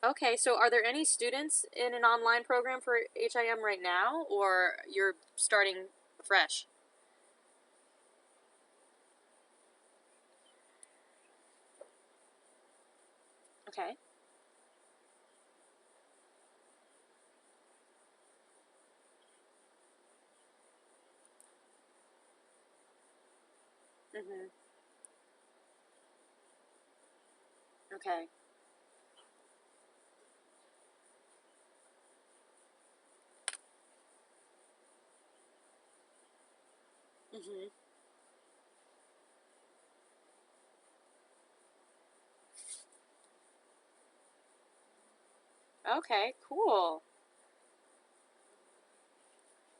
Okay, so are there any students in an online program for HIM right now, or you're starting fresh? Okay. Mhm. Okay. Mhm. Okay, cool.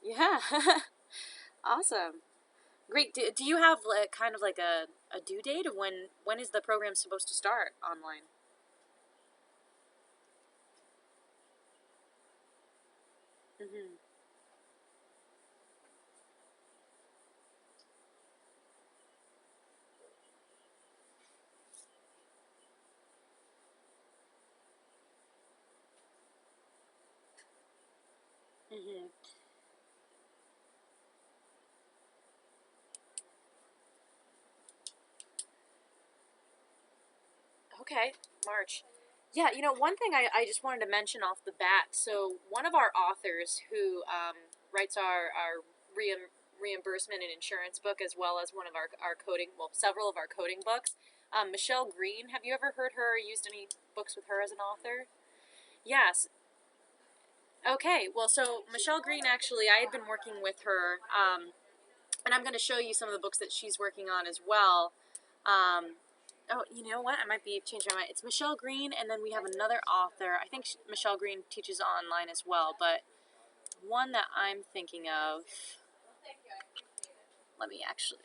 Yeah. Awesome. Great. Do you have like kind of like a due date of when is the program supposed to start online? Mhm. Mhm. Okay, March. Yeah, one thing I just wanted to mention off the bat. So, one of our authors who writes our reimbursement and insurance book, as well as one of our coding, well, several of our coding books, Michelle Green, have you ever heard her or used any books with her as an author? Yes. Okay, well, so Michelle Green, actually, I had been working with her, and I'm going to show you some of the books that she's working on as well. Um, oh, you know what? I might be changing my mind. It's Michelle Green, and then we have another author. I think Michelle Green teaches online as well, but one that I'm thinking of. Let me actually.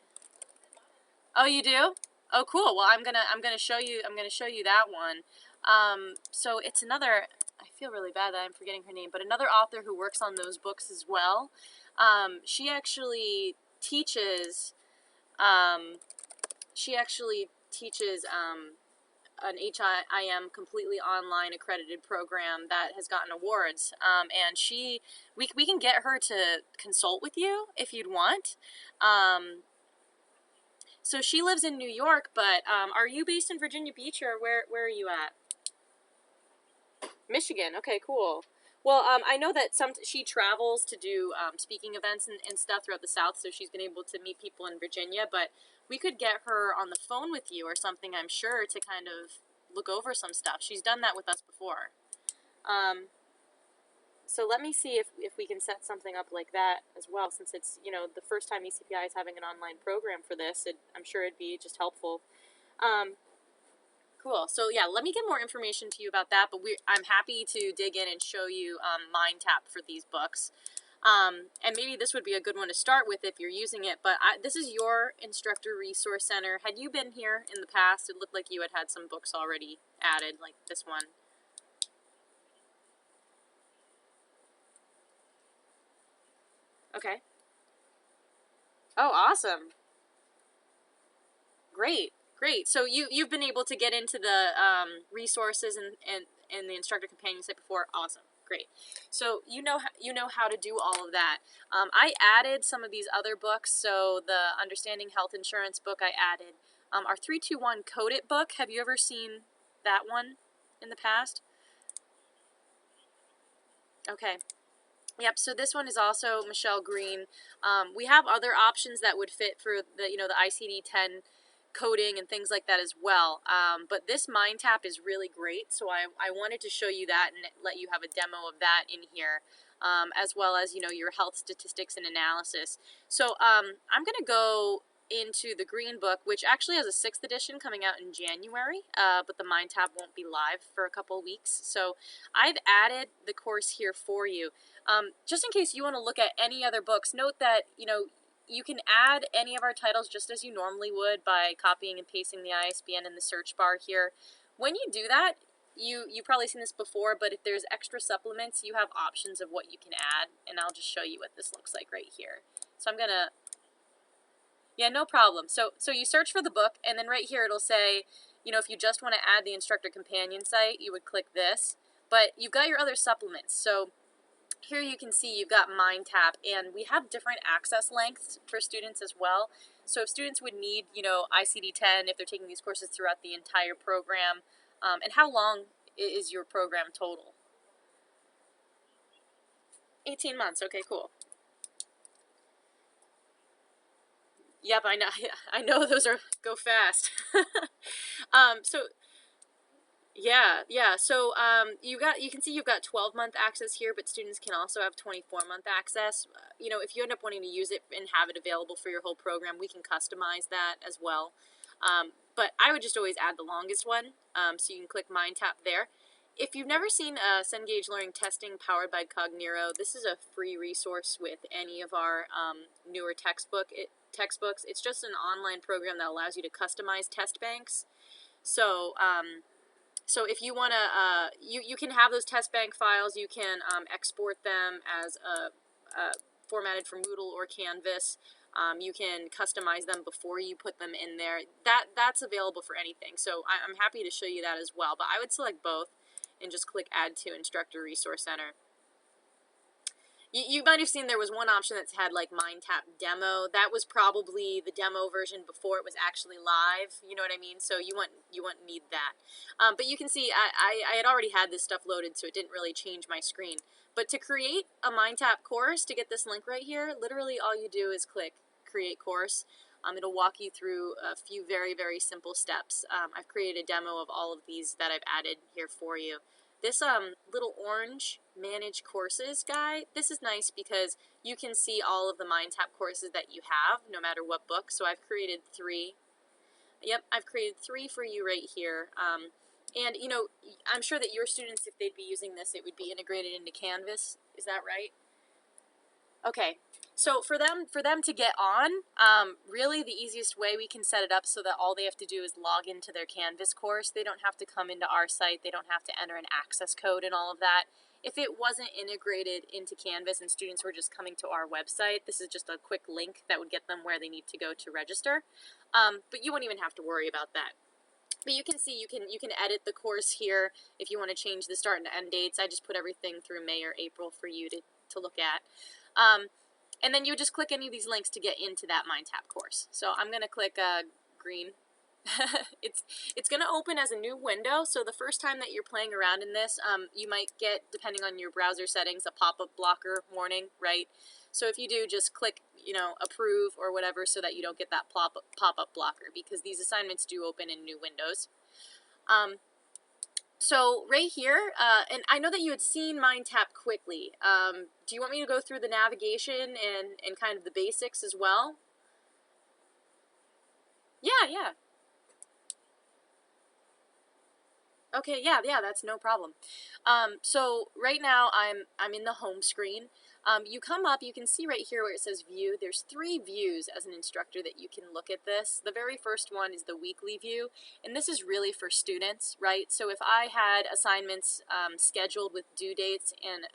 Oh, you do? Oh, cool. Well, I'm gonna show you. I'm gonna show you that one. So it's another. I feel really bad that I'm forgetting her name, but another author who works on those books as well. She actually teaches. Um, she actually teaches an HIM completely online accredited program that has gotten awards. And we can get her to consult with you if you'd want. Um, so she lives in New York, but are you based in Virginia Beach, or where are you at? Michigan. Okay, cool. Well, I know that she travels to do speaking events and stuff throughout the South, so she's been able to meet people in Virginia. But we could get her on the phone with you or something, I'm sure, to kind of look over some stuff. She's done that with us before. Um, so let me see if we can set something up like that as well, since it's the first time ECPI is having an online program for this. I'm sure it'd be just helpful. Um, Cool. So yeah, let me get more information to you about that. But I'm happy to dig in and show you MindTap for these books. And maybe this would be a good one to start with if you're using it. But this is your instructor resource center. Had you been here in the past? It looked like you had some books already added, like this one. Okay. Oh, awesome. Great, great. So you've been able to get into the resources and the instructor companion site before. Awesome, great. So you know how to do all of that. I added some of these other books. So the Understanding Health Insurance book I added. Our 321 Code It book. Have you ever seen that one in the past? Okay. Yep. So this one is also Michelle Green. We have other options that would fit for the ICD-10 coding and things like that as well. But this MindTap is really great, so I wanted to show you that and let you have a demo of that in here, as well as your health statistics and analysis. So I'm gonna go into the Green Book, which actually has a 6th edition coming out in January, but the MindTap won't be live for a couple weeks. So I've added the course here for you. Just in case you want to look at any other books, note that you can add any of our titles just as you normally would by copying and pasting the ISBN in the search bar here. When you do that, you've probably seen this before, but if there's extra supplements, you have options of what you can add, and I'll just show you what this looks like right here. So I'm gonna, yeah, no problem. So you search for the book, and then right here it'll say, if you just want to add the instructor companion site, you would click this. But you've got your other supplements. So here you can see you've got MindTap, and we have different access lengths for students as well. So if students would need, ICD-10, if they're taking these courses throughout the entire program, and how long is your program total? 18 months, okay, cool. Yep, I know. I know those go fast. So yeah. So you can see you've got 12-month access here, but students can also have 24-month access. If you end up wanting to use it and have it available for your whole program, we can customize that as well. But I would just always add the longest one. So you can click MindTap there. If you've never seen Cengage Learning Testing powered by Cogniro, this is a free resource with any of our newer textbooks. It's just an online program that allows you to customize test banks. So if you want to, you can have those test bank files. You can export them as formatted for Moodle or Canvas. You can customize them before you put them in there. That's available for anything. So I'm happy to show you that as well. But I would select both and just click Add to Instructor Resource Center. You might have seen there was one option that's had like MindTap demo. That was probably the demo version before it was actually live. You know what I mean? So you wouldn't need that. But you can see I had already had this stuff loaded, so it didn't really change my screen. But to create a MindTap course, to get this link right here, literally all you do is click Create Course. It'll walk you through a few very, very simple steps. I've created a demo of all of these that I've added here for you. This little orange Manage Courses guy, this is nice because you can see all of the MindTap courses that you have, no matter what book. So I've created 3. Yep, I've created 3 for you right here. And, I'm sure that your students, if they'd be using this, it would be integrated into Canvas. Is that right? Okay, so for them to get on, really the easiest way we can set it up so that all they have to do is log into their Canvas course. They don't have to come into our site. They don't have to enter an access code and all of that. If it wasn't integrated into Canvas and students were just coming to our website, this is just a quick link that would get them where they need to go to register. But you won't even have to worry about that. But you can see you can edit the course here if you want to change the start and end dates. I just put everything through May or April for you to look at. And then you just click any of these links to get into that MindTap course. So I'm going to click green. It's going to open as a new window. So the first time that you're playing around in this, you might get, depending on your browser settings, a pop-up blocker warning, right? So if you do, just click, approve or whatever so that you don't get that pop-up blocker, because these assignments do open in new windows. So right here, and I know that you had seen MindTap quickly. Do you want me to go through the navigation and kind of the basics as well? Yeah. Okay, yeah, that's no problem. So right now I'm in the home screen. You come up, you can see right here where it says view. There's 3 views as an instructor that you can look at this. The very first one is the weekly view, and this is really for students, right? So if I had assignments scheduled with due dates and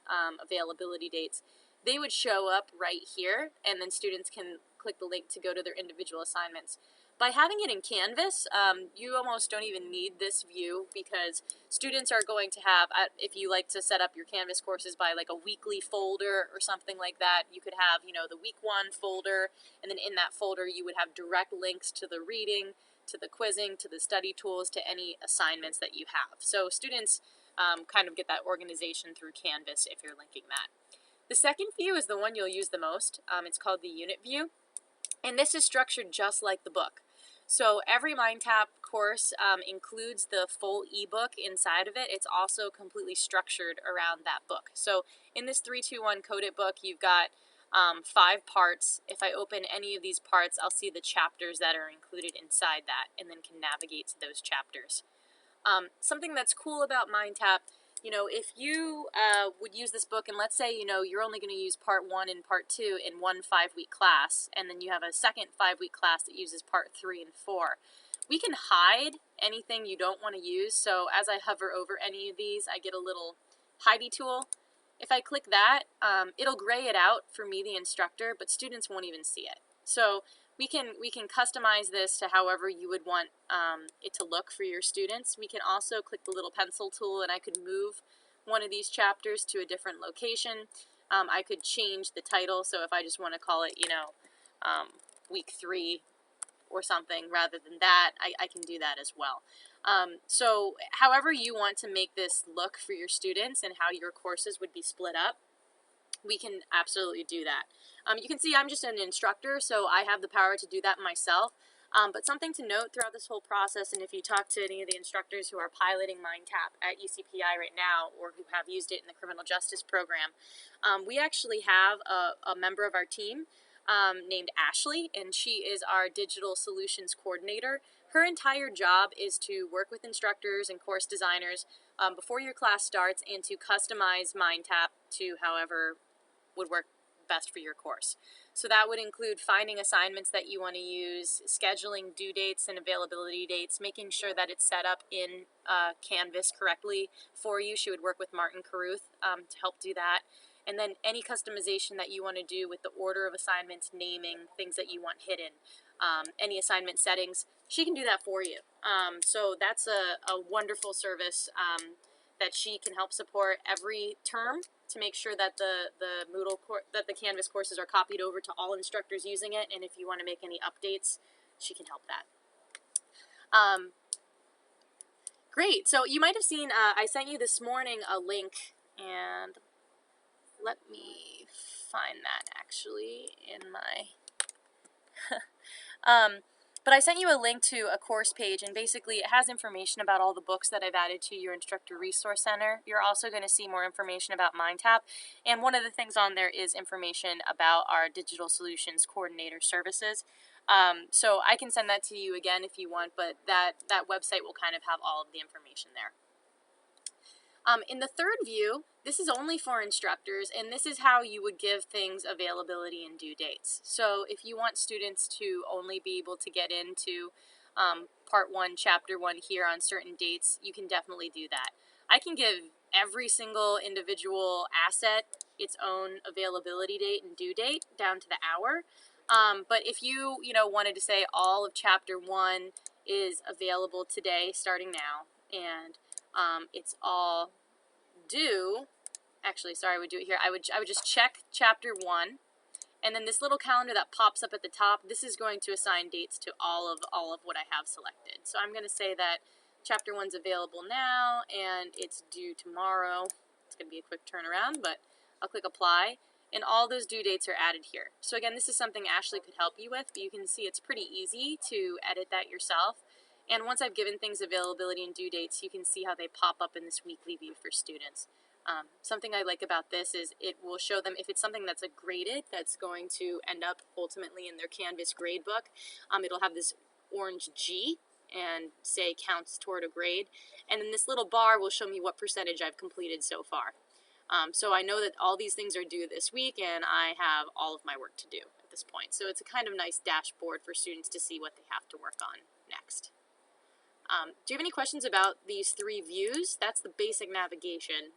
availability dates, they would show up right here, and then students can click the link to go to their individual assignments. By having it in Canvas, you almost don't even need this view, because students are going to have, if you like to set up your Canvas courses by like a weekly folder or something like that, you could have, the week 1 folder, and then in that folder you would have direct links to the reading, to the quizzing, to the study tools, to any assignments that you have. So students kind of get that organization through Canvas if you're linking that. The second view is the one you'll use the most. It's called the unit view, and this is structured just like the book. So every MindTap course includes the full ebook inside of it. It's also completely structured around that book. So in this 3-2-1 Code It book, you've got 5 parts. If I open any of these parts, I'll see the chapters that are included inside that, and then can navigate to those chapters. Something that's cool about MindTap, if you would use this book, and let's say, you're only going to use part 1 and part 2 in one 5-week class, and then you have a second 5-week class that uses part 3 and 4. We can hide anything you don't want to use. So as I hover over any of these, I get a little hidey tool. If I click that, it'll gray it out for me, the instructor, but students won't even see it. So we can customize this to however you would want it to look for your students. We can also click the little pencil tool, and I could move one of these chapters to a different location. I could change the title, so if I just want to call it, week 3 or something rather than that, I can do that as well. So however you want to make this look for your students and how your courses would be split up, we can absolutely do that. You can see I'm just an instructor, so I have the power to do that myself. But something to note throughout this whole process, and if you talk to any of the instructors who are piloting MindTap at UCPI right now or who have used it in the criminal justice program, we actually have a member of our team named Ashley, and she is our digital solutions coordinator. Her entire job is to work with instructors and course designers before your class starts and to customize MindTap to however would work best for your course. So that would include finding assignments that you want to use, scheduling due dates and availability dates, making sure that it's set up in Canvas correctly for you. She would work with Martin Caruth to help do that. And then any customization that you want to do with the order of assignments, naming, things that you want hidden, any assignment settings, she can do that for you. So that's a wonderful service that she can help support every term to make sure that the the Canvas courses are copied over to all instructors using it, and if you want to make any updates, she can help that. Great. So you might have seen I sent you this morning a link, and let me find that actually in my but I sent you a link to a course page, and basically it has information about all the books that I've added to your Instructor Resource Center. You're also going to see more information about MindTap, and one of the things on there is information about our Digital Solutions Coordinator services. So I can send that to you again if you want, but that website will kind of have all of the information there. In the third view, this is only for instructors, and this is how you would give things availability and due dates. So if you want students to only be able to get into Part 1, Chapter 1 here on certain dates, you can definitely do that. I can give every single individual asset its own availability date and due date down to the hour. But if you wanted to say all of Chapter 1 is available today starting now, and it's all due. Actually, sorry, I would do it here. I would just check Chapter 1, and then this little calendar that pops up at the top, this is going to assign dates to all of what I have selected. So I'm going to say that Chapter 1's available now, and it's due tomorrow. It's going to be a quick turnaround, but I'll click Apply, and all those due dates are added here. So again, this is something Ashley could help you with, but you can see it's pretty easy to edit that yourself. And once I've given things availability and due dates, you can see how they pop up in this weekly view for students. Something I like about this is it will show them if it's something that's a graded, that's going to end up ultimately in their Canvas grade book. It'll have this orange G and say counts toward a grade. And then this little bar will show me what percentage I've completed so far. So I know that all these things are due this week, and I have all of my work to do at this point. So it's a kind of nice dashboard for students to see what they have to work on next. Do you have any questions about these 3 views? That's the basic navigation.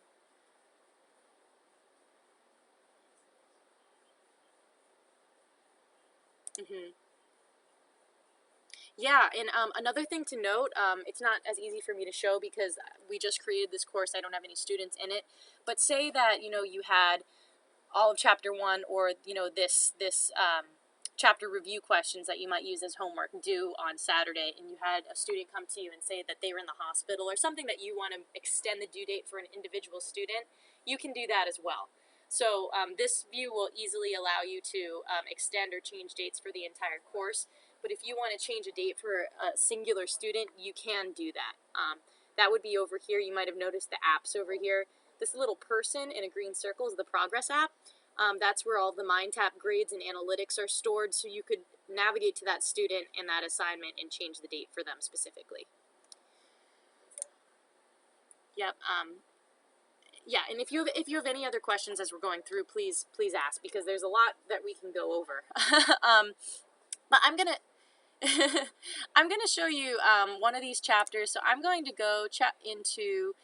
Yeah, and another thing to note, it's not as easy for me to show because we just created this course. I don't have any students in it. But say that, you had all of Chapter 1 or, this chapter review questions that you might use as homework due on Saturday, and you had a student come to you and say that they were in the hospital or something that you want to extend the due date for an individual student, you can do that as well. So this view will easily allow you to extend or change dates for the entire course, but if you want to change a date for a singular student, you can do that. That would be over here. You might have noticed the apps over here. This little person in a green circle is the Progress app. That's where all the MindTap grades and analytics are stored, so you could navigate to that student and that assignment and change the date for them specifically. Yep. Yeah, and if you have any other questions as we're going through, please ask, because there's a lot that we can go over. But I'm gonna I'm gonna show you one of these chapters. So I'm going to go into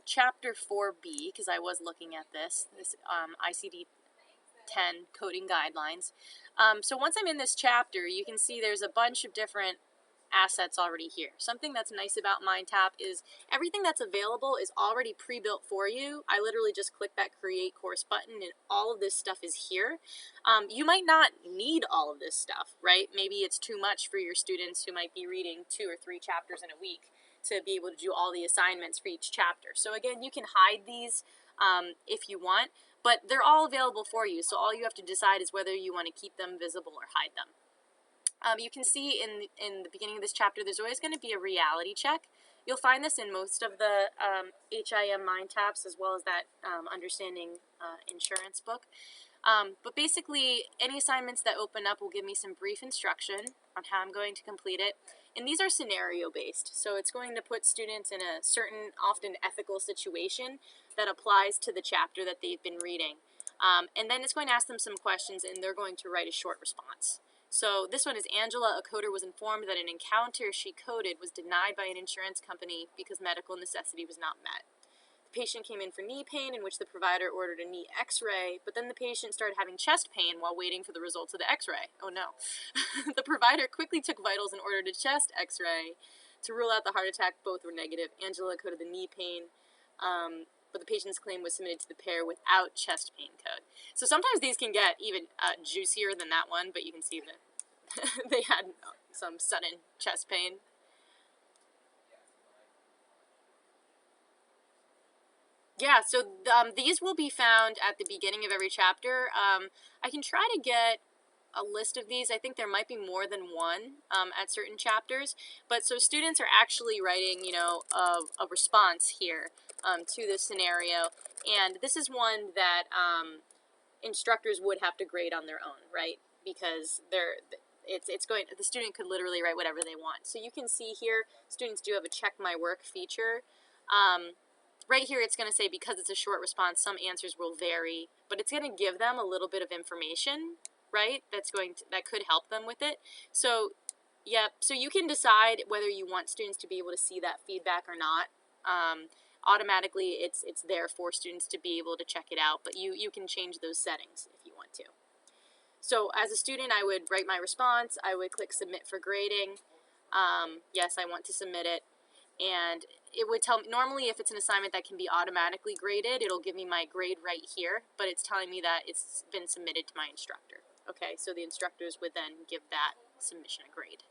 Chapter 4B, because I was looking at this ICD-10 coding guidelines. So once I'm in this chapter, you can see there's a bunch of different assets already here. Something that's nice about MindTap is everything that's available is already pre-built for you. I literally just click that create course button and all of this stuff is here. You might not need all of this stuff, right? Maybe it's too much for your students who might be reading 2 or 3 chapters in a week to be able to do all the assignments for each chapter. So again, you can hide these if you want, but they're all available for you. So all you have to decide is whether you want to keep them visible or hide them. You can see in the beginning of this chapter, there's always going to be a reality check. You'll find this in most of the HIM MindTaps as well as that Understanding Insurance book. But basically, any assignments that open up will give me some brief instruction on how I'm going to complete it. And these are scenario-based, so it's going to put students in a certain, often ethical situation that applies to the chapter that they've been reading. And then it's going to ask them some questions, and they're going to write a short response. So this one is Angela, a coder, was informed that an encounter she coded was denied by an insurance company because medical necessity was not met. The patient came in for knee pain, in which the provider ordered a knee x-ray, but then the patient started having chest pain while waiting for the results of the x-ray. Oh no. The provider quickly took vitals and ordered a chest x-ray to rule out the heart attack. Both were negative. Angela coded the knee pain, but the patient's claim was submitted to the pair without chest pain code. So sometimes these can get even juicier than that one, but you can see that they had some sudden chest pain. Yeah, so these will be found at the beginning of every chapter. I can try to get a list of these. I think there might be more than one at certain chapters, but so students are actually writing, you know, a response here to this scenario, and this is one that instructors would have to grade on their own, right? Because the student could literally write whatever they want. So you can see here, students do have a check my work feature. Right here, it's going to say because it's a short response, some answers will vary, but it's going to give them a little bit of information, right? That could help them with it. So, yeah, so you can decide whether you want students to be able to see that feedback or not. Automatically, it's there for students to be able to check it out, but you can change those settings if you want to. So, as a student, I would write my response. I would click submit for grading. Yes, I want to submit it. And it would tell me, normally if it's an assignment that can be automatically graded, it'll give me my grade right here, but it's telling me that it's been submitted to my instructor. Okay, so the instructors would then give that submission a grade.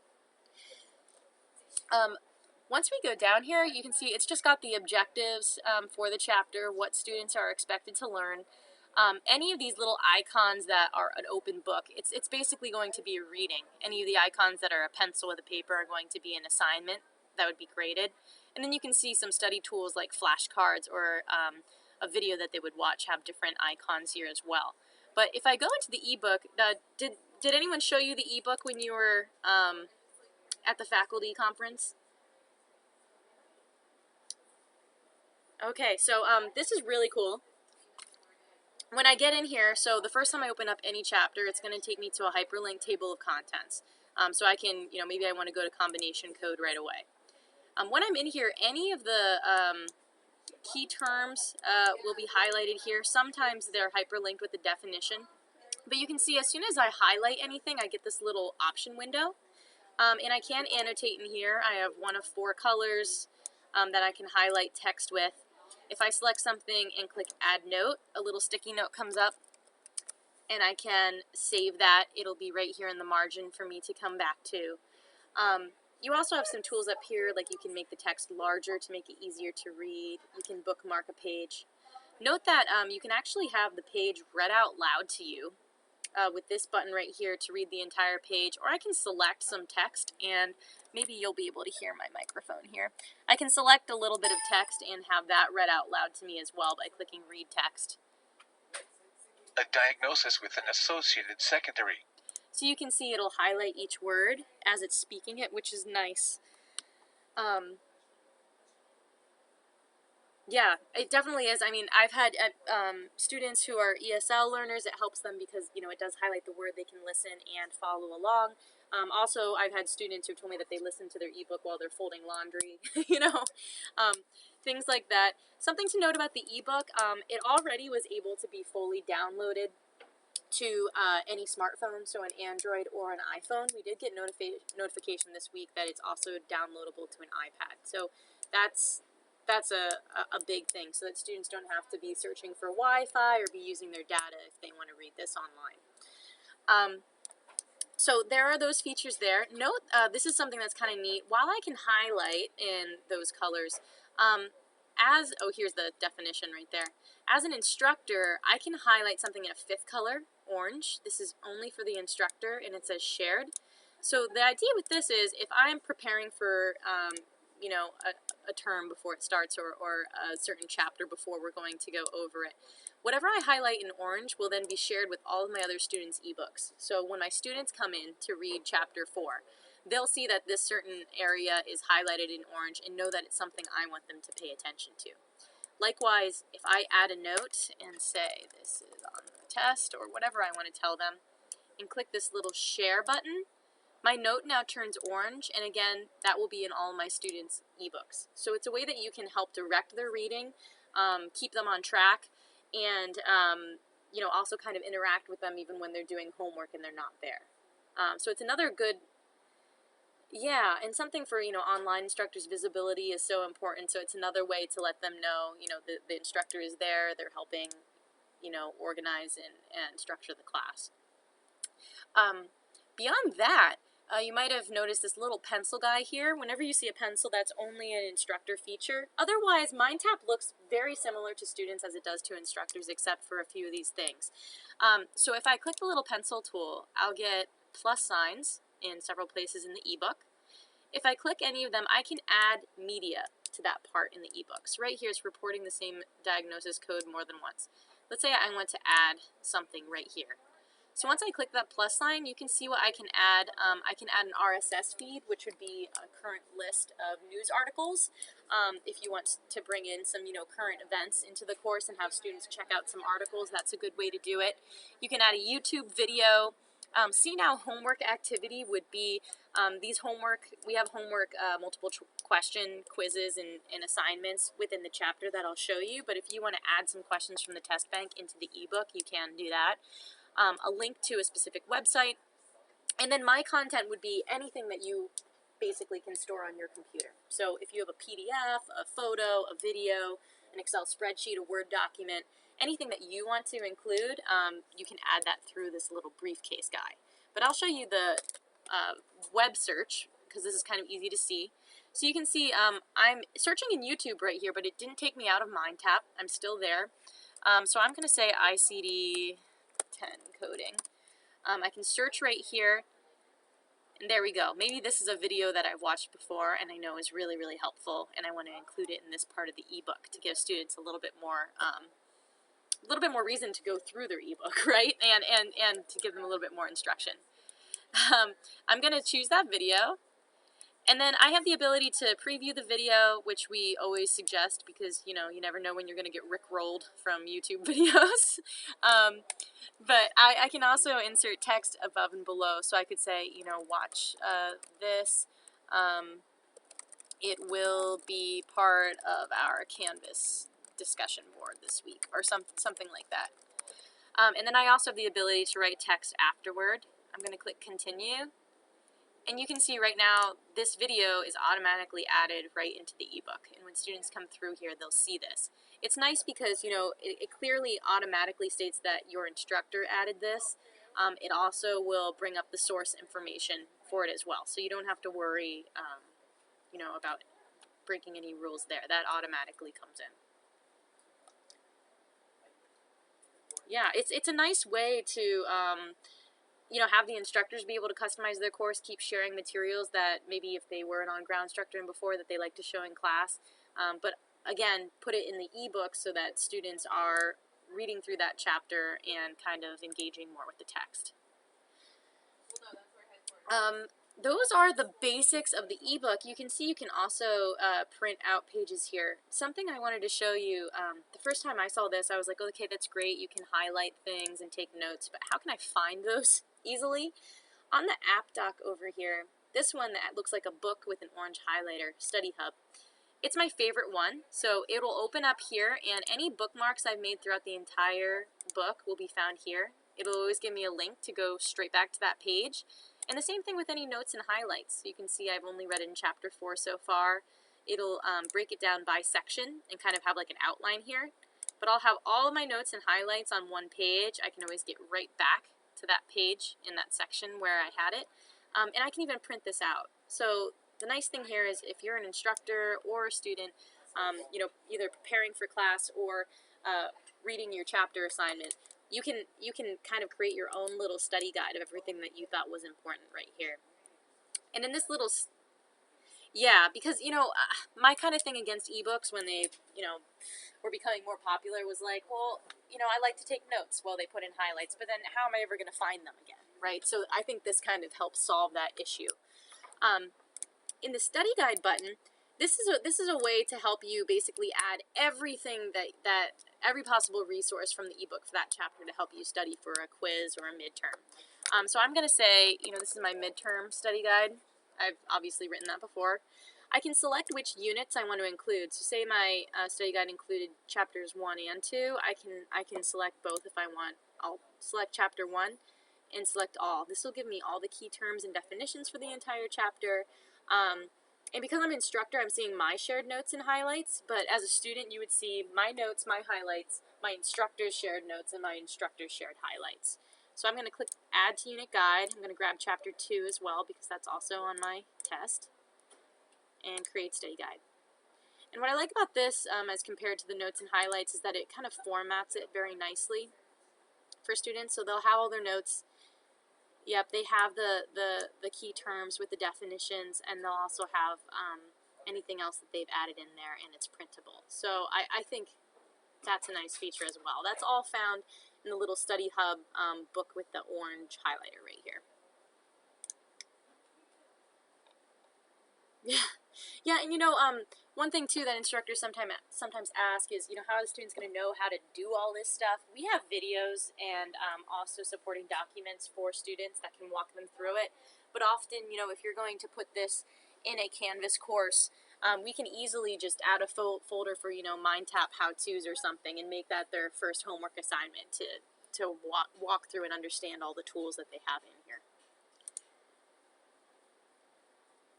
Once we go down here, you can see it's just got the objectives for the chapter, what students are expected to learn. Any of these little icons that are an open book, it's basically going to be a reading. Any of the icons that are a pencil with a paper are going to be an assignment that would be graded. And then you can see some study tools like flashcards or a video that they would watch have different icons here as well. But if I go into the ebook, did anyone show you the ebook when you were at the faculty conference? Okay, so this is really cool. When I get in here, so the first time I open up any chapter, it's going to take me to a hyperlink table of contents. So I can, you know, maybe I want to go to combination code right away. When I'm in here, any of the key terms will be highlighted here. Sometimes they're hyperlinked with the definition. But you can see as soon as I highlight anything, I get this little option window. And I can annotate in here. I have one of 4 colors that I can highlight text with. If I select something and click Add Note, a little sticky note comes up, and I can save that. It'll be right here in the margin for me to come back to. You also have some tools up here, like you can make the text larger to make it easier to read. You can bookmark a page. Note that you can actually have the page read out loud to you with this button right here to read the entire page, or I can select some text, and maybe you'll be able to hear my microphone here. I can select a little bit of text and have that read out loud to me as well by clicking Read Text. A diagnosis with an associated secondary. So you can see it'll highlight each word as it's speaking it, which is nice. Yeah, it definitely is. I mean, I've had students who are ESL learners. It helps them because, you know, it does highlight the word. They can listen and follow along. Also, I've had students who told me that they listen to their ebook while they're folding laundry, you know, things like that. Something to note about the ebook, it already was able to be fully downloaded to any smartphone, so an Android or an iPhone. We did get notification this week that it's also downloadable to an iPad. So that's a big thing, so that students don't have to be searching for Wi-Fi or be using their data if they want to read this online. So there are those features there. Note, this is something that's kind of neat. While I can highlight in those colors, here's the definition right there. As an instructor, I can highlight something in a fifth color, orange. This is only for the instructor, and it says shared. So the idea with this is if I'm preparing for, a term before it starts or a certain chapter before we're going to go over it, whatever I highlight in orange will then be shared with all of my other students' ebooks. So when my students come in to read chapter 4, they'll see that this certain area is highlighted in orange and know that it's something I want them to pay attention to. Likewise, if I add a note and say this is on the test or whatever I want to tell them, and click this little share button, my note now turns orange, and again, that will be in all my students' ebooks. So it's a way that you can help direct their reading, keep them on track, and also kind of interact with them even when they're doing homework and they're not there. So it's another good, and something for, online instructors, visibility is so important, so it's another way to let them know, the instructor is there, they're helping, organize and structure the class. Beyond that, you might have noticed this little pencil guy here. Whenever you see a pencil, that's only an instructor feature. Otherwise, MindTap looks very similar to students as it does to instructors, except for a few of these things. So if I click the little pencil tool, I'll get plus signs in several places in the ebook. If I click any of them, I can add media to that part in the ebook. So right here is reporting the same diagnosis code more than once. Let's say I want to add something right here. So once I click that plus sign, you can see what I can add. I can add an RSS feed, which would be a current list of news articles. If you want to bring in some, current events into the course and have students check out some articles, that's a good way to do it. You can add a YouTube video. See now homework activity would be we have homework multiple question quizzes and assignments within the chapter that I'll show you, but if you want to add some questions from the test bank into the ebook, you can do that. A link to a specific website, and then my content would be anything that you basically can store on your computer. So if you have a PDF, a photo, a video, an Excel spreadsheet, a Word document, anything that you want to include, you can add that through this little briefcase guy. But I'll show you the web search, because this is kind of easy to see. So you can see I'm searching in YouTube right here, but it didn't take me out of MindTap. I'm still there. So I'm going to say ICD 10 coding. I can search right here, and there we go. Maybe this is a video that I've watched before and I know is really, really helpful, and I want to include it in this part of the ebook to give students a little bit more reason to go through their ebook, right? And to give them a little bit more instruction. I'm going to choose that video. And then I have the ability to preview the video, which we always suggest because, you never know when you're going to get rickrolled from YouTube videos. But I can also insert text above and below, so I could say, watch this. It will be part of our Canvas discussion board this week, or something like that. And then I also have the ability to write text afterward. I'm going to click continue. And you can see right now, this video is automatically added right into the ebook. And when students come through here, they'll see this. It's nice because, it clearly automatically states that your instructor added this. It also will bring up the source information for it as well. So you don't have to worry, about breaking any rules there. That automatically comes in. Yeah, it's a nice way to, have the instructors be able to customize their course, keep sharing materials that maybe if they were an on-ground instructor and before that they like to show in class. But again, put it in the ebook so that students are reading through that chapter and kind of engaging more with the text. Those are the basics of the ebook. You can see you can also print out pages here. Something I wanted to show you, the first time I saw this, I was like, okay, that's great. You can highlight things and take notes, but how can I find those easily? On the app dock over here, this one that looks like a book with an orange highlighter, Study Hub, it's my favorite one. So it will open up here, and any bookmarks I've made throughout the entire book will be found here. It'll always give me a link to go straight back to that page. And the same thing with any notes and highlights. So you can see I've only read it in chapter 4 so far. It'll break it down by section and kind of have like an outline here. But I'll have all of my notes and highlights on one page. I can always get right back to that page in that section where I had it. And I can even print this out. So the nice thing here is if you're an instructor or a student, you know, either preparing for class or reading your chapter assignment, you can kind of create your own little study guide of everything that you thought was important right here. And in this little, yeah, because, you know, my kind of thing against ebooks when they, you know, were becoming more popular was like, well, you know, I like to take notes while they put in highlights, but then how am I ever going to find them again, right? So I think this kind of helps solve that issue. In the study guide button, this is a way to help you basically add everything that every possible resource from the ebook for that chapter to help you study for a quiz or a midterm. So I'm going to say, you know, this is my midterm study guide. I've obviously written that before. I can select which units I want to include. So say my study guide included chapters 1 and 2. I can select both if I want. I'll select chapter 1 and select all. This will give me all the key terms and definitions for the entire chapter. And because I'm an instructor, I'm seeing my shared notes and highlights, but as a student, you would see my notes, my highlights, my instructor's shared notes, and my instructor's shared highlights. So I'm going to click Add to Unit Guide. I'm going to grab Chapter 2 as well, because that's also on my test, and create Study Guide. And what I like about this, as compared to the notes and highlights, is that it kind of formats it very nicely for students. So they'll have all their notes. Yep, they have the key terms with the definitions, and they'll also have anything else that they've added in there, and it's printable. So I think that's a nice feature as well. That's all found in the little Study Hub book with the orange highlighter right here. Yeah, and you know, one thing too that instructors sometimes ask is, you know, how are the students going to know how to do all this stuff? We have videos and also supporting documents for students that can walk them through it. But often, you know, if you're going to put this in a Canvas course, we can easily just add a folder for, you know, MindTap how-tos or something and make that their first homework assignment to walk through and understand all the tools that they have in here.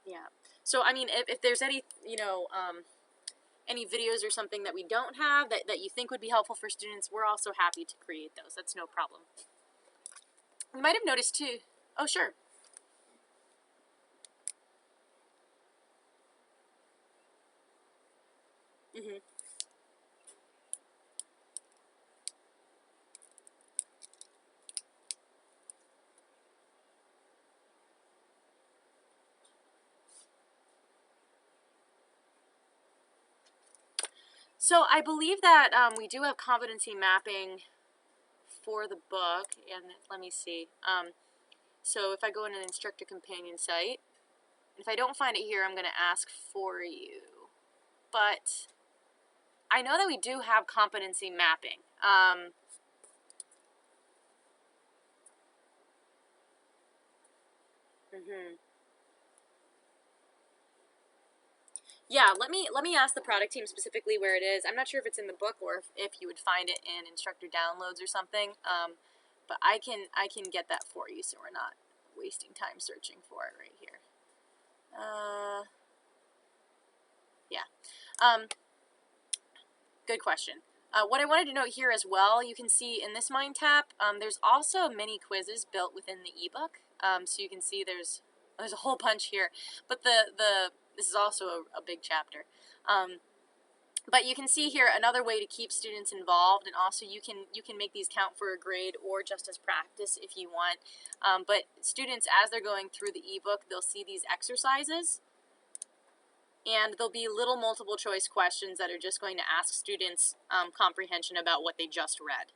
Yeah. So, I mean, if there's any, you know, any videos or something that we don't have that you think would be helpful for students, we're also happy to create those. That's no problem. You might have noticed, too. Oh, sure. Mm-hmm. So I believe that we do have competency mapping for the book, and let me see. So if I go in an instructor companion site, if I don't find it here, I'm going to ask for you. But I know that we do have competency mapping. Mm-hmm. Yeah, let me ask the product team specifically where it is. I'm not sure if it's in the book or if you would find it in instructor downloads or something. But I can get that for you, so we're not wasting time searching for it right here. Yeah. Good question. What I wanted to note here as well, you can see in this MindTap, there's also mini quizzes built within the ebook. So you can see there's a whole bunch here, but this is also a big chapter. But you can see here another way to keep students involved, and also you can make these count for a grade or just as practice if you want. But students, as they're going through the ebook, they'll see these exercises, and there'll be little multiple choice questions that are just going to ask students comprehension about what they just read.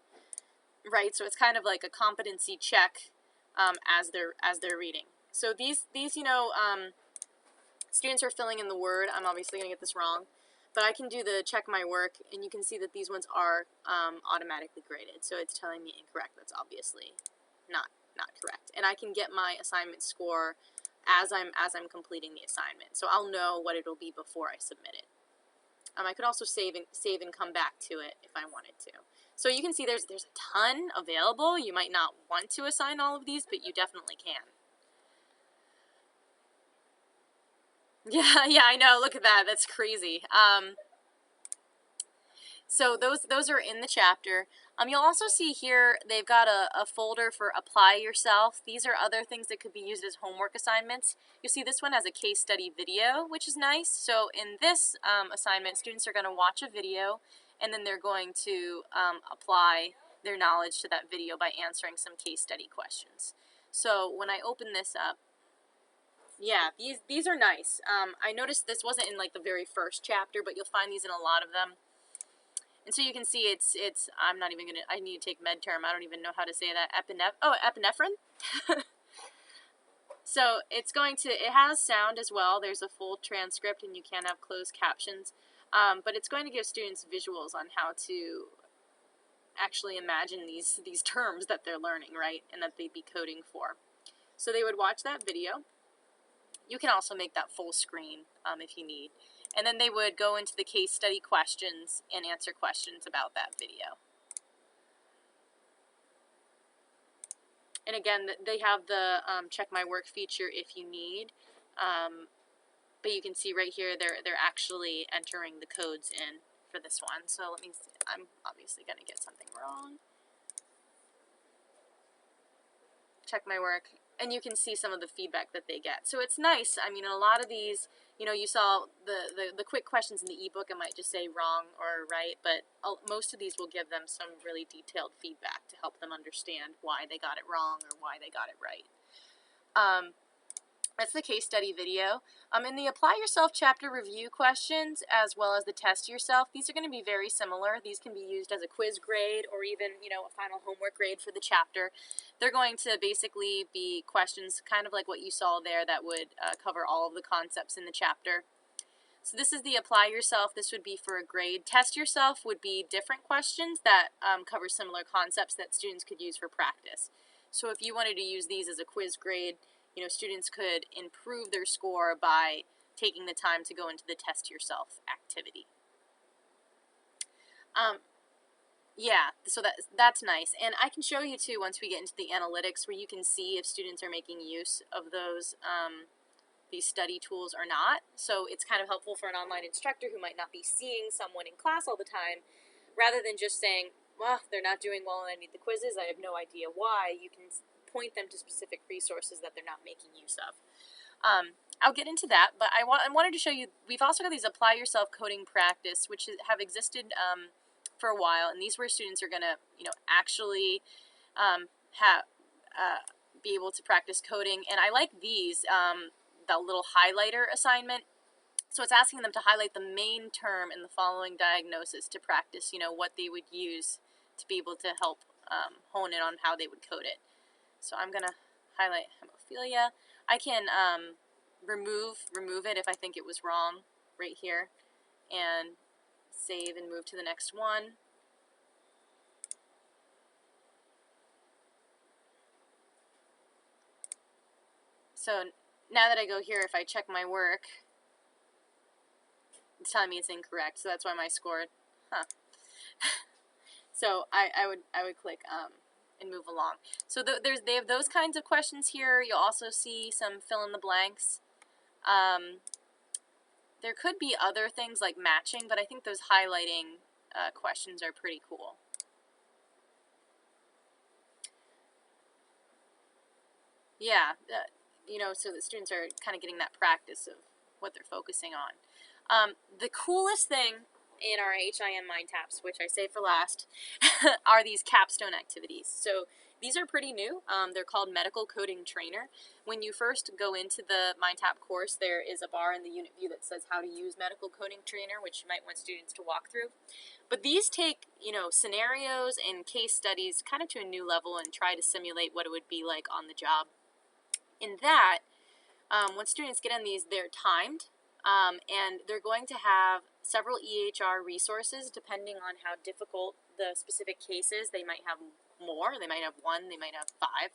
Right, so it's kind of like a competency check as they're reading. So these you know, students are filling in the word. I'm obviously going to get this wrong, but I can do the check my work, and you can see that these ones are automatically graded. So it's telling me incorrect. That's obviously not correct. And I can get my assignment score as I'm completing the assignment. So I'll know what it'll be before I submit it. I could also save and come back to it if I wanted to. So you can see there's a ton available. You might not want to assign all of these, but you definitely can. Yeah, I know. Look at that. That's crazy. So those are in the chapter. You'll also see here they've got a folder for apply yourself. These are other things that could be used as homework assignments. You'll see this one has a case study video, which is nice. So in this assignment, students are going to watch a video, and then they're going to apply their knowledge to that video by answering some case study questions. So when I open this up, yeah, these are nice. I noticed this wasn't in like the very first chapter, but you'll find these in a lot of them. And so you can see it's I'm not even gonna, I need to take med term. I don't even know how to say that. Epinephrine. So it's going to, it has sound as well. There's a full transcript and you can have closed captions. But it's going to give students visuals on how to actually imagine these terms that they're learning, right? And that they'd be coding for. So they would watch that video. You can also make that full screen if you need. And then they would go into the case study questions and answer questions about that video. And again, they have the check my work feature if you need. But you can see right here, they're actually entering the codes in for this one. So let me see. I'm obviously going to get something wrong. Check my work. And you can see some of the feedback that they get. So it's nice. I mean, a lot of these, you know, you saw the quick questions in the ebook, it might just say wrong or right, but most of these will give them some really detailed feedback to help them understand why they got it wrong or why they got it right. That's the case study video. In the apply yourself chapter review questions, as well as the test yourself, these are going to be very similar. These can be used as a quiz grade or even, you know, a final homework grade for the chapter. They're going to basically be questions kind of like what you saw there that would cover all of the concepts in the chapter. So this is the apply yourself. This would be for a grade. Test yourself would be different questions that cover similar concepts that students could use for practice. So if you wanted to use these as a quiz grade, you know, students could improve their score by taking the time to go into the test yourself activity. Yeah, so that's nice. And I can show you too once we get into the analytics where you can see if students are making use of those these study tools or not. So it's kind of helpful for an online instructor who might not be seeing someone in class all the time. Rather than just saying, well, they're not doing well and I need the quizzes, I have no idea why, you can point them to specific resources that they're not making use of. I'll get into that, but I wanted to show you, we've also got these apply yourself coding practice, which have existed for a while, and these where students are going to, you know, actually be able to practice coding. And I like these, the little highlighter assignment. So it's asking them to highlight the main term in the following diagnosis to practice, you know, what they would use to be able to help hone in on how they would code it. So I'm going to highlight hemophilia. I can remove it if I think it was wrong right here, and save and move to the next one. So now that I go here, if I check my work, it's telling me it's incorrect, so that's why my score, So I would click and move along. So they have those kinds of questions here. You'll also see some fill in the blanks. There could be other things like matching, but I think those highlighting questions are pretty cool. Yeah, you know, so the students are kind of getting that practice of what they're focusing on. The coolest thing in our HIM MindTaps, which I save for last, are these capstone activities. So these are pretty new. They're called Medical Coding Trainer. When you first go into the MindTap course, there is a bar in the unit view that says how to use Medical Coding Trainer, which you might want students to walk through. But these take, you know, scenarios and case studies kind of to a new level and try to simulate what it would be like on the job. In that, when students get in these, they're timed, and they're going to have several EHR resources depending on how difficult the specific case is. They might have more, they might have one, they might have five.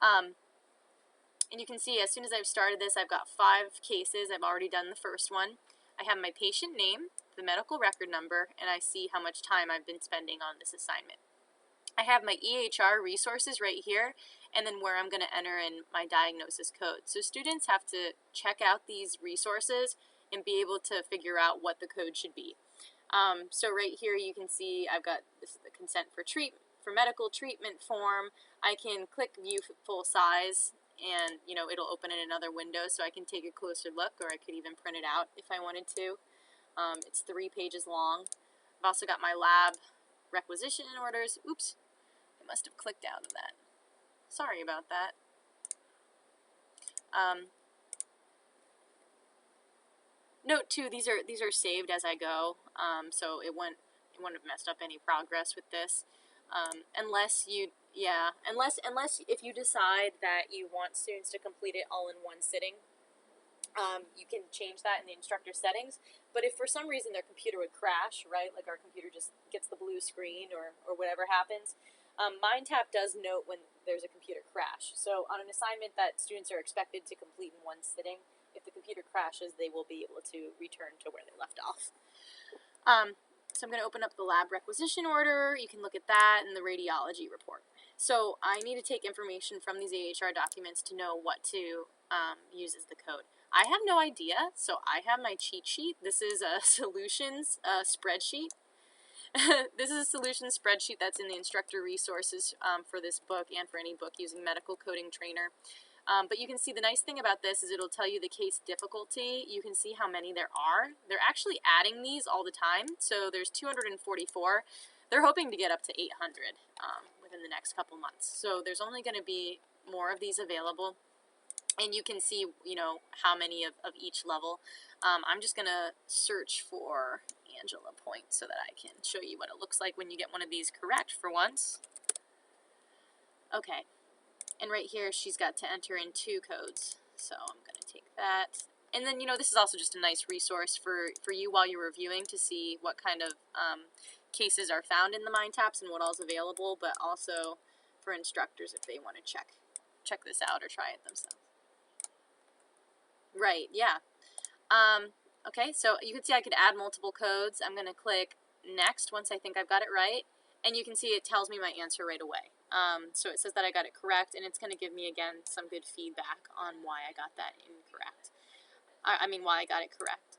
And you can see as soon as I've started this, I've got 5 cases. I've already done the first one. I have my patient name, the medical record number, and I see how much time I've been spending on this assignment. I have my EHR resources right here, and then where I'm going to enter in my diagnosis code. So students have to check out these resources and be able to figure out what the code should be. So right here you can see I've got this is the consent for medical treatment form. I can click view full size, and it'll open in another window so I can take a closer look, or I could even print it out if I wanted to. It's 3 pages long. I've also got my lab requisition orders. Oops, I must have clicked out of that. Sorry about that. Note too, these are saved as I go, so it wouldn't have messed up any progress with this, unless if you decide that you want students to complete it all in one sitting. You can change that in the instructor settings, but if for some reason their computer would crash, right, like our computer just gets the blue screen or whatever happens, MindTap does note when there's a computer crash. So on an assignment that students are expected to complete in one sitting, if the computer crashes, they will be able to return to where they left off. So I'm going to open up the lab requisition order. You can look at that and the radiology report. So I need to take information from these AHR documents to know what to use as the code. I have no idea, so I have my cheat sheet. This is a solutions spreadsheet. This is a solutions spreadsheet that's in the instructor resources for this book and for any book using Medical Coding Trainer. But you can see the nice thing about this is it'll tell you the case difficulty. You can see how many there are. They're actually adding these all the time. So there's 244. They're hoping to get up to 800 within the next couple months. So there's only going to be more of these available. And you can see, how many of each level. I'm just going to search for Angela Point so that I can show you what it looks like when you get one of these correct for once. Okay. And right here, she's got to enter in 2 codes. So I'm going to take that. And then, this is also just a nice resource for you while you're reviewing to see what kind of cases are found in the MindTaps and what all is available, but also for instructors if they want to check this out or try it themselves. Right, yeah. Okay, so you can see I could add multiple codes. I'm going to click Next once I think I've got it right. And you can see it tells me my answer right away. So it says that I got it correct, and it's going to give me, again, some good feedback on why I got that incorrect. Why I got it correct.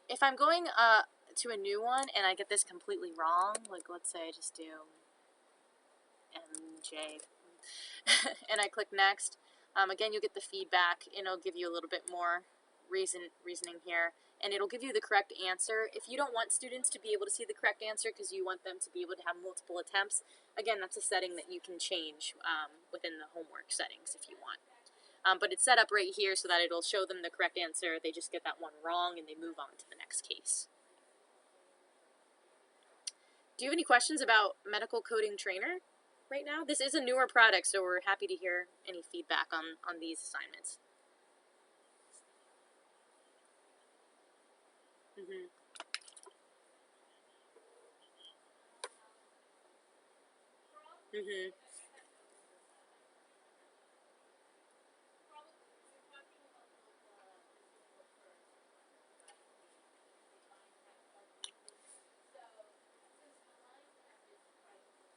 If I'm going to a new one and I get this completely wrong, like let's say I just do MJ, and I click Next, again, you'll get the feedback, and it'll give you a little bit more reasoning here, and it'll give you the correct answer. If you don't want students to be able to see the correct answer because you want them to be able to have multiple attempts, again, that's a setting that you can change within the homework settings if you want. But it's set up right here so that it'll show them the correct answer. They just get that one wrong and they move on to the next case. Do you have any questions about Medical Coding Trainer right now? This is a newer product, so we're happy to hear any feedback on these assignments. Mm-hmm. Mm-hmm.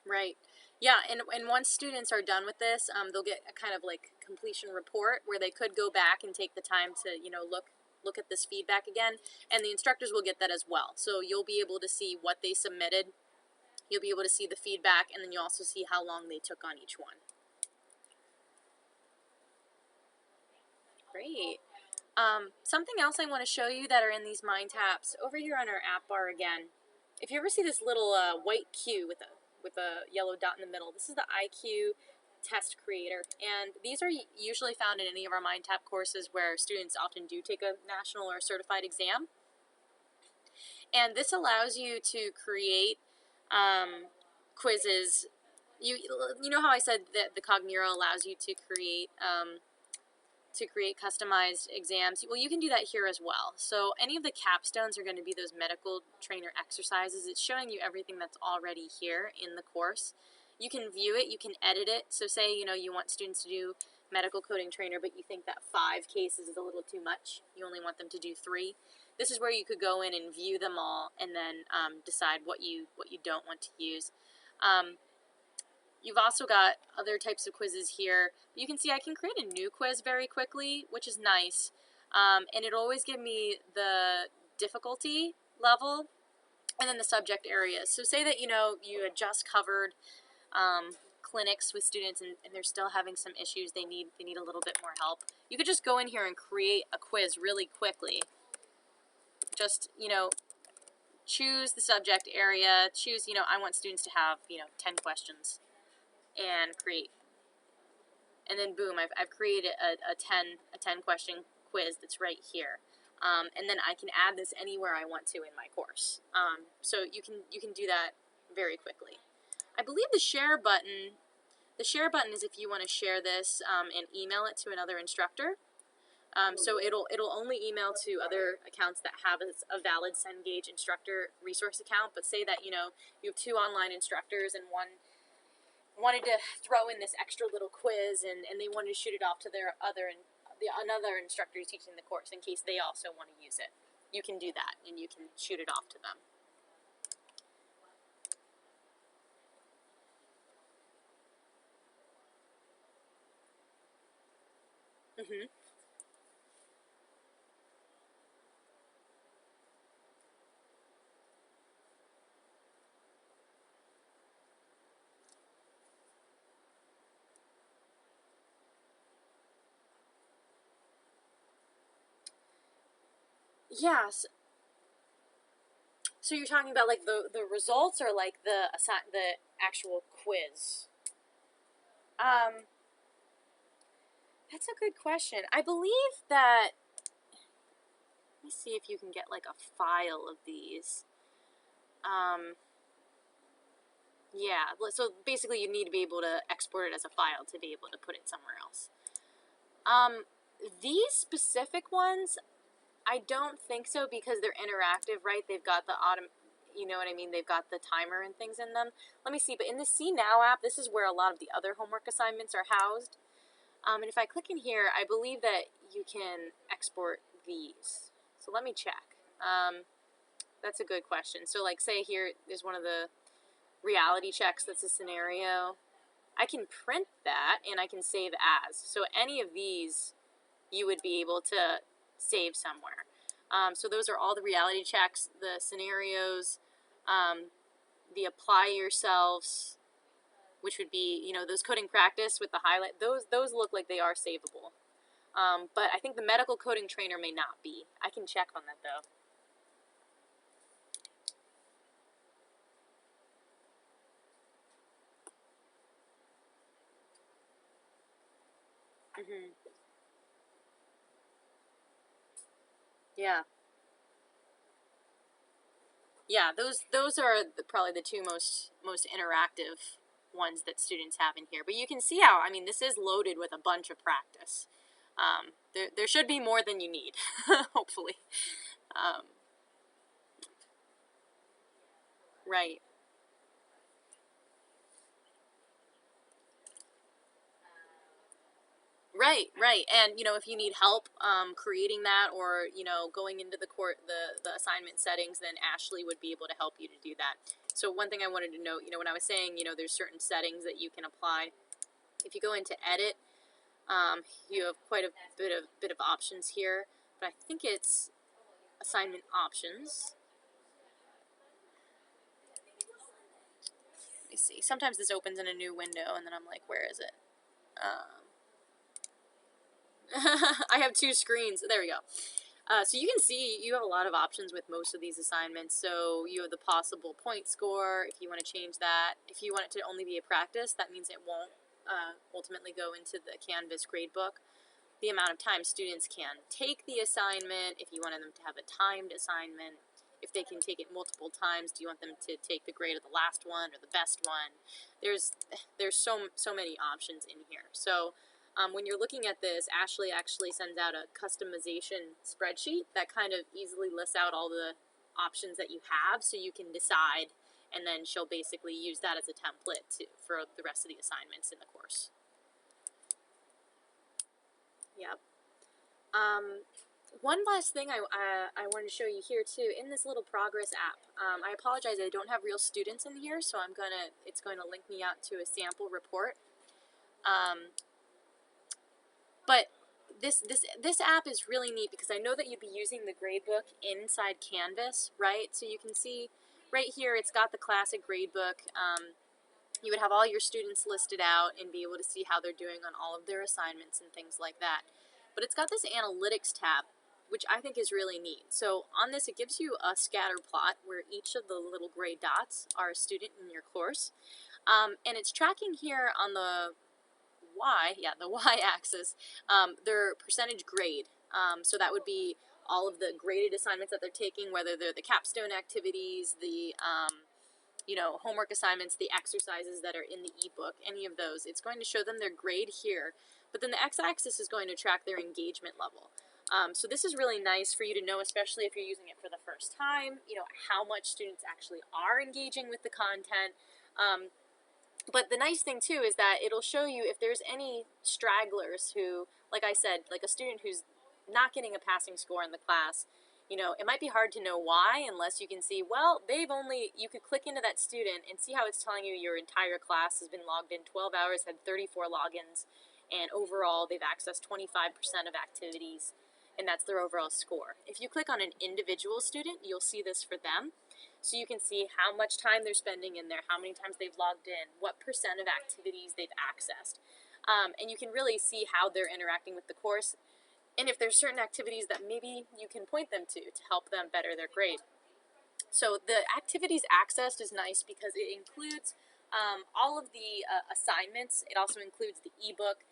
Right. Yeah, and once students are done with this, they'll get a kind of like completion report where they could go back and take the time to, look at this feedback again, and the instructors will get that as well. So you'll be able to see what they submitted, you'll be able to see the feedback, and then you also see how long they took on each one. Great. Something else I want to show you that are in these MindTaps, over here on our app bar again, if you ever see this little white Q with a yellow dot in the middle, this is the IQ test creator, and these are usually found in any of our MindTap courses where students often do take a national or certified exam. And this allows you to create quizzes. You know how I said that the Cognero allows you to create customized exams? Well, you can do that here as well. So any of the capstones are going to be those medical trainer exercises. It's showing you everything that's already here in the course. You can view it, you can edit it. So say, you want students to do medical coding trainer, but you think that 5 cases is a little too much, you only want them to do 3, this is where you could go in and view them all and then decide what you don't want to use. You've also got other types of quizzes here. You can see I can create a new quiz very quickly, which is nice. And it'll always give me the difficulty level and then the subject areas. So say that, you know, you had just covered clinics with students and they're still having some issues, they need a little bit more help. You could just go in here and create a quiz really quickly. Just, you know, choose the subject area, choose, you know, I want students to have, you know, 10 questions, and create. And then boom, I've created a 10 question quiz that's right here. And then I can add this anywhere I want to in my course. So you can do that very quickly. I believe the share button is if you want to share this and email it to another instructor. So it'll only email to other accounts that have a valid Cengage instructor resource account. But say that, you know, you have 2 online instructors and one wanted to throw in this extra little quiz and they wanted to shoot it off to their another instructor who's teaching the course in case they also want to use it. You can do that and you can shoot it off to them. Mm-hmm. Yes. So you're talking about like the results or like the actual quiz? That's a good question. I believe that, let me see if you can get like a file of these. Yeah, so basically you need to be able to export it as a file to be able to put it somewhere else. These specific ones, I don't think so because they're interactive, right? They've got the you know what I mean? They've got the timer and things in them. Let me see, but in the See Now app, this is where a lot of the other homework assignments are housed. And if I click in here, I believe that you can export these. So let me check. That's a good question. So like say here, there's one of the reality checks that's a scenario. I can print that and I can save as. So any of these you would be able to save somewhere. So those are all the reality checks, the scenarios, the apply yourselves, which would be, you know, those coding practice with the highlight. Those look like they are savable. But I think the medical coding trainer may not be. I can check on that though. Mm-hmm. Yeah. Yeah, those are probably the 2 most interactive ones that students have in here. But you can see how, I mean, this is loaded with a bunch of practice. There should be more than you need, hopefully. Right. Right, right. And, you know, if you need help creating that or, you know, going into the assignment settings, then Ashley would be able to help you to do that. So one thing I wanted to note, you know, when I was saying, you know, there's certain settings that you can apply. If you go into edit, you have quite a bit of options here, but I think it's assignment options. Let me see. Sometimes this opens in a new window and then I'm like, where is it? I have 2 screens. There we go. So you can see you have a lot of options with most of these assignments. So you have the possible point score if you want to change that. If you want it to only be a practice, that means it won't ultimately go into the Canvas gradebook. The amount of time students can take the assignment, if you wanted them to have a timed assignment, if they can take it multiple times, do you want them to take the grade of the last one or the best one? There's so many options in here. So when you're looking at this, Ashley actually sends out a customization spreadsheet that kind of easily lists out all the options that you have so you can decide, and then she'll basically use that as a template for the rest of the assignments in the course. Yep. One last thing I wanted to show you here too in this little progress app. I apologize, I don't have real students in here, so it's going to link me out to a sample report. But this app is really neat because I know that you'd be using the gradebook inside Canvas, right? So you can see right here it's got the classic gradebook. You would have all your students listed out and be able to see how they're doing on all of their assignments and things like that. But it's got this analytics tab, which I think is really neat. So on this, it gives you a scatter plot where each of the little gray dots are a student in your course. And it's tracking here on the the y-axis, their percentage grade. So that would be all of the graded assignments that they're taking, whether they're the capstone activities, the homework assignments, the exercises that are in the ebook, any of those. It's going to show them their grade here, but then the x-axis is going to track their engagement level. So this is really nice for you to know, especially if you're using it for the first time, how much students actually are engaging with the content. But the nice thing too is that it'll show you if there's any stragglers who, like I said, like a student who's not getting a passing score in the class. It might be hard to know why unless you can see, well, you could click into that student and see how it's telling you your entire class has been logged in 12 hours, had 34 logins, and overall they've accessed 25% of activities, and that's their overall score. If you click on an individual student, you'll see this for them. So you can see how much time they're spending in there, how many times they've logged in, what percent of activities they've accessed. And you can really see how they're interacting with the course, and if there's certain activities that maybe you can point them to help them better their grade. So the activities accessed is nice because it includes all of the assignments. It also includes the ebook,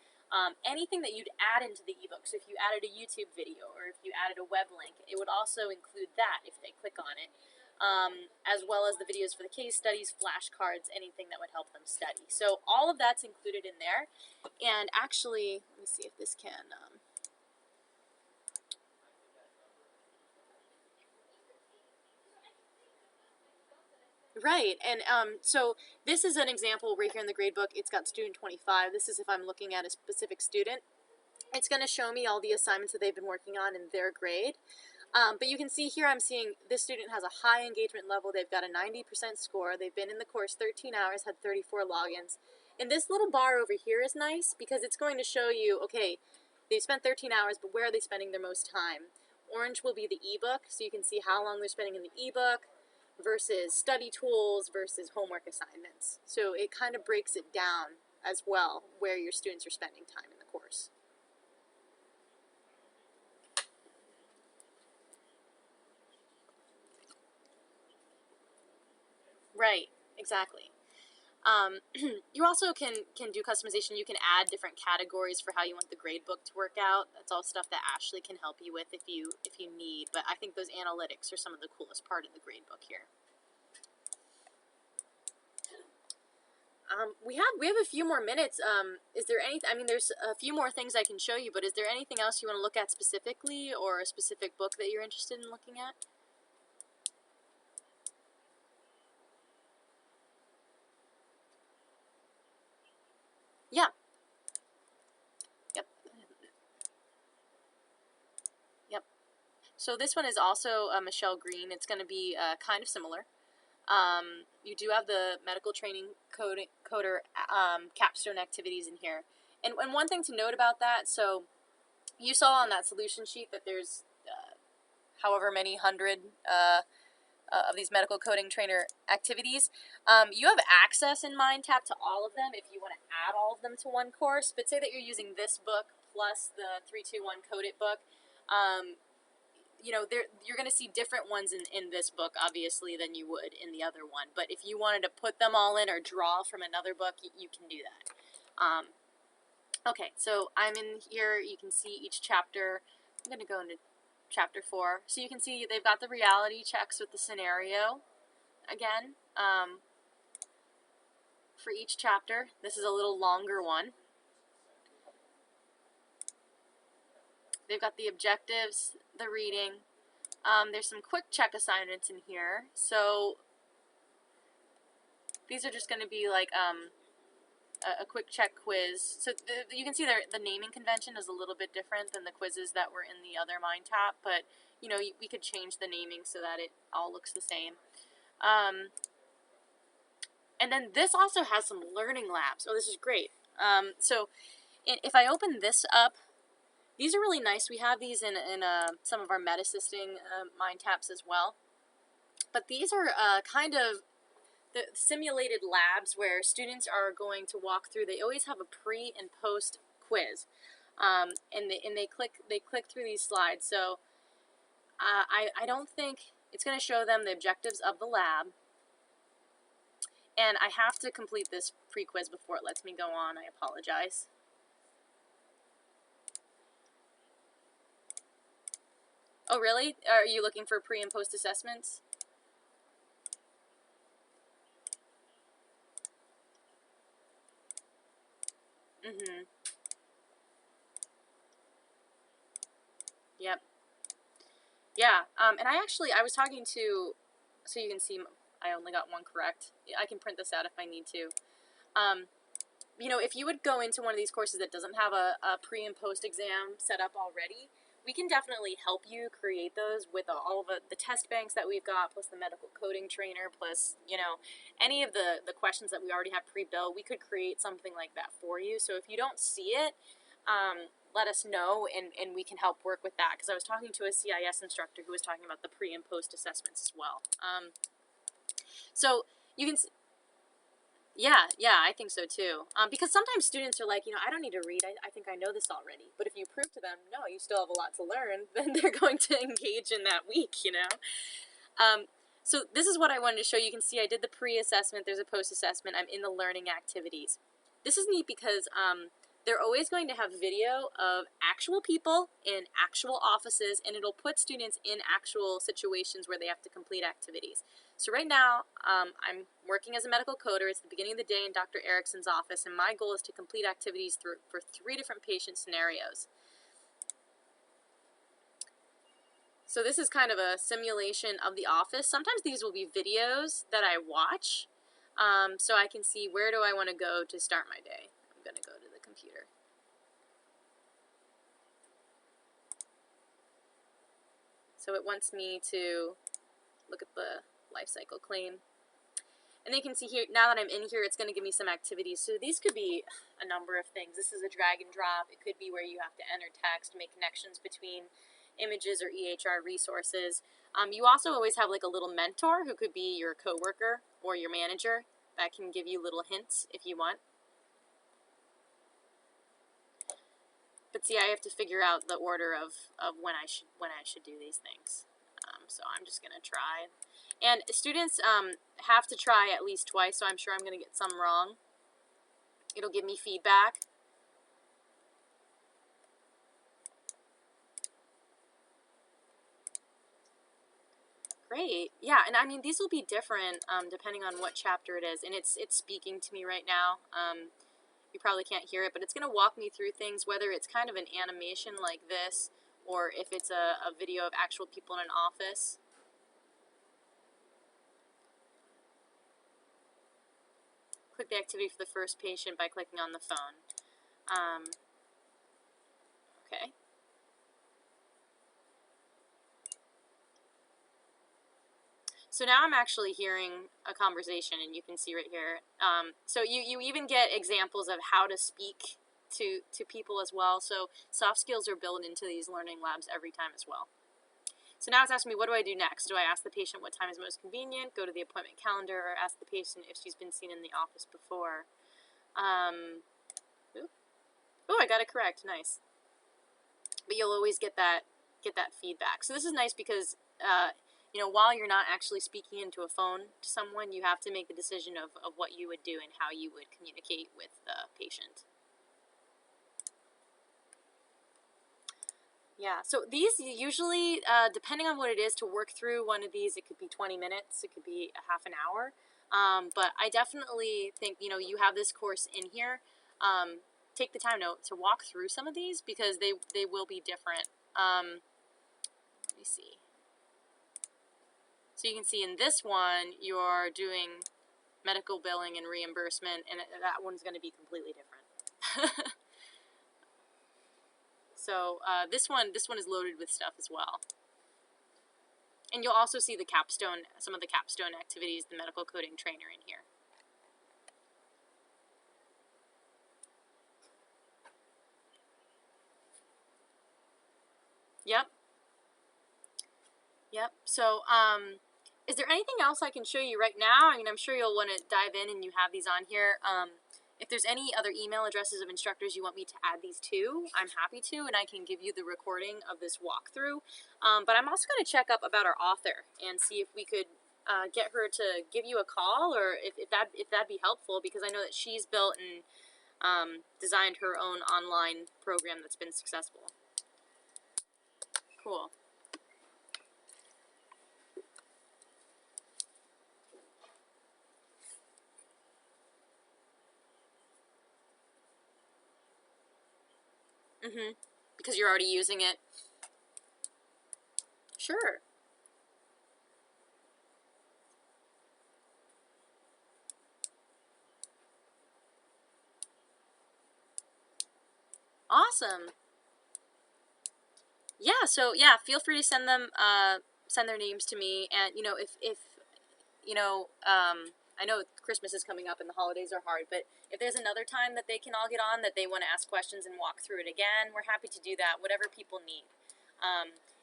anything that you'd add into the ebook. So if you added a YouTube video or if you added a web link, it would also include that if they click on it, as well as the videos for the case studies, flashcards, anything that would help them study. So all of that's included in there. And actually, let me see if this can... Right, and so this is an example right here in the gradebook. It's got student 25. This is if I'm looking at a specific student. It's going to show me all the assignments that they've been working on in their grade. But you can see here I'm seeing this student has a high engagement level. They've got a 90% score. They've been in the course 13 hours, had 34 logins. And this little bar over here is nice because it's going to show you, okay, they've spent 13 hours, but where are they spending their most time? Orange will be the ebook, so you can see how long they're spending in the ebook versus study tools versus homework assignments. So it kind of breaks it down as well where your students are spending time in the course. Right, exactly. You also can do customization. You can add different categories for how you want the gradebook to work out. That's all stuff that Ashley can help you with if you need. But I think those analytics are some of the coolest part of the gradebook here. We have a few more minutes. Is there anything? I mean, there's a few more things I can show you, but is there anything else you want to look at specifically, or a specific book that you're interested in looking at? Yeah. Yep. Yep. So this one is also Michelle Green. It's going to be kind of similar. You do have the medical training coder capstone activities in here. And one thing to note about that, so you saw on that solution sheet that there's however many hundred of these medical coding trainer activities. You have access in MindTap to all of them if you want to add all of them to one course, but say that you're using this book plus the 321 Code It book. You're going to see different ones in this book, obviously, than you would in the other one. But if you wanted to put them all in or draw from another book, you can do that. Okay, so I'm in here. You can see each chapter. I'm going to go into chapter 4. So you can see they've got the reality checks with the scenario again for each chapter. This is a little longer one. They've got the objectives, the reading. There's some quick check assignments in here. So these are just going to be like a quick check quiz. So you can see the naming convention is a little bit different than the quizzes that were in the other MindTap, but you know, we could change the naming so that it all looks the same. And then this also has some learning labs. Oh, this is great. So if I open this up, these are really nice. We have these in some of our med assisting MindTaps as well. But these are kind of the simulated labs where students are going to walk through. They always have a pre and post quiz, and they click through these slides. So I don't think it's going to show them the objectives of the lab, and I have to complete this pre-quiz before it lets me go on. I apologize. Oh, really? Are you looking for pre and post assessments? Mm-hmm. Yep. Yeah. And I was talking to, so you can see I only got one correct. I can print this out if I need to. You know, if you would go into one of these courses that doesn't have a pre and post exam set up already, we can definitely help you create those with all of the test banks that we've got, plus the medical coding trainer, plus, you know, any of the questions that we already have pre-built. We could create something like that for you. So if you don't see it, let us know, and we can help work with that. Because I was talking to a CIS instructor who was talking about the pre and post assessments as well. So you can... Yeah, I think so too. Because sometimes students are like, you know, I don't need to read. I think I know this already. But if you prove to them, no, you still have a lot to learn, then they're going to engage in that week, you know? So this is what I wanted to show you. You can see I did the pre-assessment. There's a post-assessment. I'm in the learning activities. This is neat because they're always going to have video of actual people in actual offices, and it'll put students in actual situations where they have to complete activities. So right now, I'm working as a medical coder. It's the beginning of the day in Dr. Erickson's office, and my goal is to complete activities for 3 different patient scenarios. So this is kind of a simulation of the office. Sometimes these will be videos that I watch, so I can see where do I want to go to start my day. I'm going to go to the computer. So it wants me to look at the life cycle claim. And then you can see here, now that I'm in here, it's going to give me some activities. So these could be a number of things. This is a drag and drop. It could be where you have to enter text, make connections between images or EHR resources. You also always have like a little mentor who could be your coworker or your manager that can give you little hints if you want. But see, I have to figure out the order of when I should do these things. So I'm just going to try. And students have to try at least twice, so I'm sure I'm going to get some wrong. It'll give me feedback. Great. Yeah, and I mean, these will be different depending on what chapter it is, and it's speaking to me right now. You probably can't hear it, but it's going to walk me through things, whether it's kind of an animation like this, or if it's a video of actual people in an office. Click the activity for the first patient by clicking on the phone. Okay. So now I'm actually hearing a conversation, and you can see right here. So you even get examples of how to speak to people as well. So soft skills are built into these learning labs every time as well. So now it's asking me, what do I do next? Do I ask the patient what time is most convenient, go to the appointment calendar, or ask the patient if she's been seen in the office before? Oh, I got it correct. Nice. But you'll always get that feedback. So this is nice because you know, while you're not actually speaking into a phone to someone, you have to make the decision of what you would do and how you would communicate with the patient. Yeah, so these usually, depending on what it is, to work through one of these, it could be 20 minutes, it could be a half an hour. But I definitely think, you know, you have this course in here. Take the time to walk through some of these because they will be different. Let me see. So you can see in this one, you're doing medical billing and reimbursement, and that one's going to be completely different. So this one is loaded with stuff as well. And you'll also see the capstone, some of the capstone activities, the medical coding trainer in here. Yep. Yep. So, is there anything else I can show you right now? I mean, I'm sure you'll want to dive in and you have these on here. If there's any other email addresses of instructors you want me to add these to, I'm happy to, and I can give you the recording of this walkthrough. But I'm also going to check up about our author and see if we could get her to give you a call, or if that'd be helpful, because I know that she's built and designed her own online program that's been successful. Cool. Because you're already using it. Sure. Awesome. Yeah, so yeah, feel free to send them send their names to me, and you know, if you know, I know Christmas is coming up and the holidays are hard, but if there's another time that they can all get on, that they want to ask questions and walk through it again, we're happy to do that, whatever people need.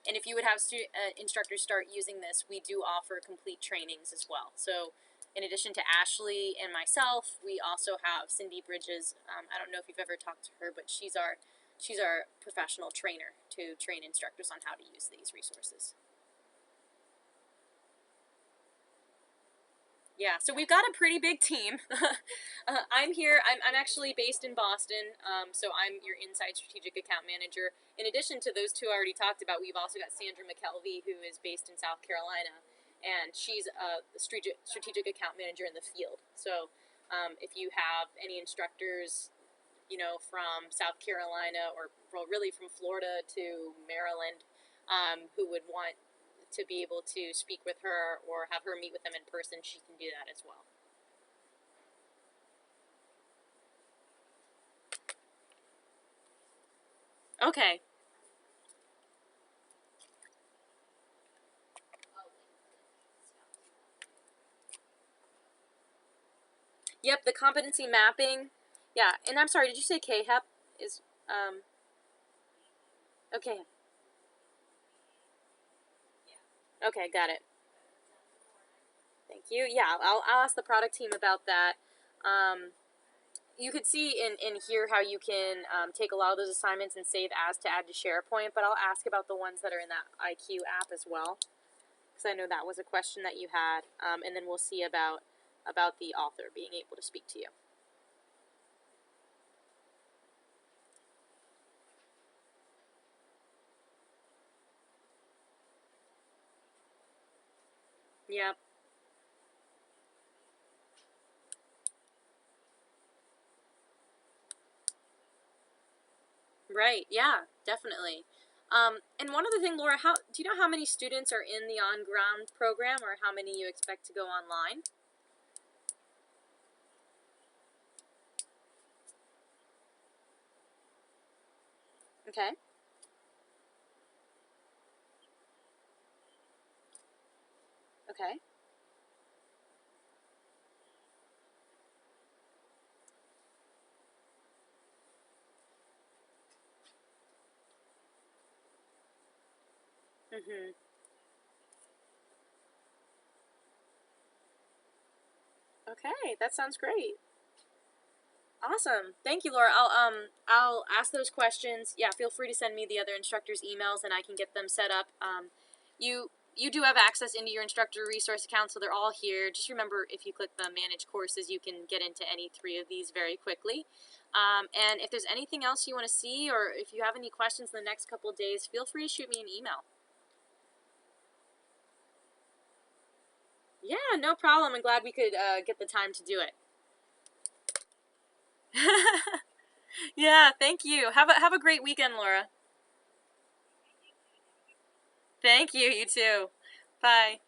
And if you would have instructors start using this, we do offer complete trainings as well. So in addition to Ashley and myself, we also have Cindy Bridges. I don't know if you've ever talked to her, but she's our professional trainer to train instructors on how to use these resources. Yeah, so we've got a pretty big team. I'm here. I'm actually based in Boston, so I'm your inside strategic account manager. In addition to those two I already talked about, we've also got Sandra McKelvey, who is based in South Carolina, and she's a strategic account manager in the field. So if you have any instructors, you know, from South Carolina, or well, really from Florida to Maryland, who would want to be able to speak with her or have her meet with them in person, she can do that as well. Okay. Yep, the competency mapping. Yeah, and I'm sorry, did you say KHEP is okay. Okay, got it. Thank you. Yeah, I'll ask the product team about that. You could see in here how you can take a lot of those assignments and save as to add to SharePoint, but I'll ask about the ones that are in that IQ app as well, because I know that was a question that you had, and then we'll see about the author being able to speak to you. Yep. Right. Yeah. Definitely. And one other thing, Laura, how do you know how many students are in the on-ground program, or how many you expect to go online? Okay. Okay. Mhm. Okay, that sounds great. Awesome. Thank you, Laura. I'll ask those questions. Yeah, feel free to send me the other instructors' emails and I can get them set up. You do have access into your instructor resource account, so they're all here. Just remember, if you click the manage courses, you can get into any 3 of these very quickly. And if there's anything else you want to see, or if you have any questions in the next couple of days, feel free to shoot me an email. Yeah, no problem. I'm glad we could get the time to do it. Yeah, thank you. Have a great weekend, Laura. Thank you. You too. Bye.